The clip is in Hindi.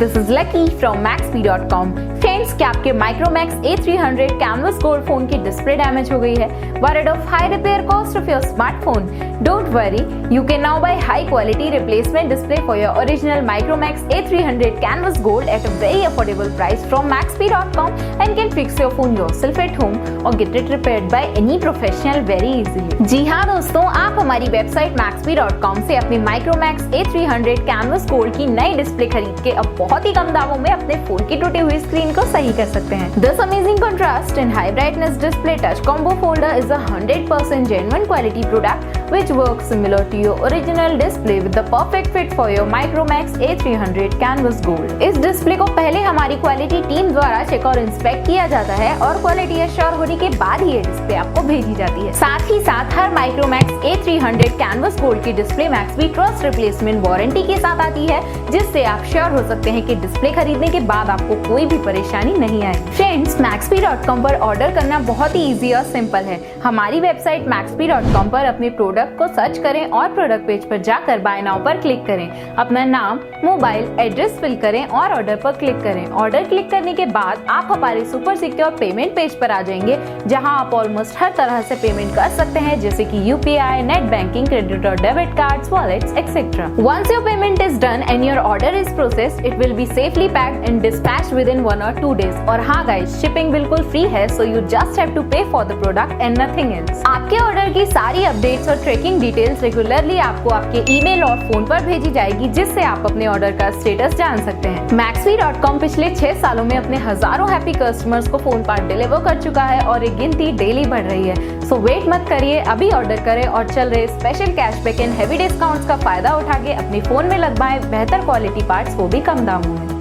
This is Lucky from Maxbhi.com. Friends, क्या आपके Micromax A300 Canvas Gold phone की डिस्प्ले डैमेज हो गई है? Worried of high repair cost of your smartphone? Don't worry, you can now buy high quality replacement display for your original Micromax A300 Canvas Gold at a very affordable price from Maxbhi.com and can fix your phone yourself at home or get it repaired by any professional very easily. जी हाँ दोस्तों, आप हमारी वेबसाइट Maxbhi.com से अपनी Micromax A300 Canvas Gold की नई डिस्प्ले खरीद के अब बहुत ही कम दामों में अपने फोन की टूटी हुई स्क्रीन को सही कर सकते हैं। This amazing contrast and high brightness display touch combo folder is a 100% genuine quality product which works similar to your original display with the perfect fit for your Micromax A300 Canvas Gold. इस डिस्प्ले को पहले हमारी क्वालिटी टीम द्वारा चेक और इंस्पेक्ट किया जाता है और क्वालिटी एश्योर होने के बाद ही ये डिस्प्ले आपको भेजी जाती है। साथ ही साथ हर Micromax A300 Canvas Gold की display Maxbhi trust replacement warranty के साथ आती है, जिससे आप श्योर हो सकते हैं कि डिस्प्ले खरीदने के बाद आपको कोई भी परेशानी नहीं आएगी। फ्रेंड्स, Maxbhi.com पर ऑर्डर करना बहुत ही इजी और सिंपल है। हमारी वेबसाइट Maxbhi.com पर अपने प्रोडक्ट को सर्च करें और प्रोडक्ट पेज पर जाकर बाय नाउ पर क्लिक करें। अपना नाम, मोबाइल, एड्रेस फिल करें और ऑर्डर पर क्लिक करें। ऑर्डर क्लिक करने के बाद आप हमारे सुपर सिक्योर पेमेंट पेज पर आ जाएंगे, जहां आप ऑलमोस्ट हर तरह से पेमेंट कर सकते हैं, जैसे कि यूपीआई, नेट बैंकिंग, क्रेडिट और debit cards, wallets, etcetera. Once your payment is done and your order is processed, it will be safely packed and dispatched within 1 or 2 days. और हाँ गाइस, शिपिंग बिल्कुल फ्री है, so you just have to pay for the product and nothing else. आपके ऑर्डर की सारी अपडेट्स और ट्रैकिंग डिटेल्स रेगुलरली आपको आपके ईमेल और फोन पर भेजी जाएगी, जिससे आप अपने ऑर्डर का स्टेटस जान सकते हैं। Maxbhi.com पिछले 6 सालों में अपने हजारों हैप्पी कस्टमर्स को फोन पार्ट डिलीवर कर चुका है और ये गिनती डेली बढ़ रही है। सो वेट मत करिए, अभी ऑर्डर करें और चल रहे special cashback and heavy discounts का फायदा उठा के अपने फोन में लगवाएं बेहतर क्वालिटी पार्ट्स, वो भी कम दामों में।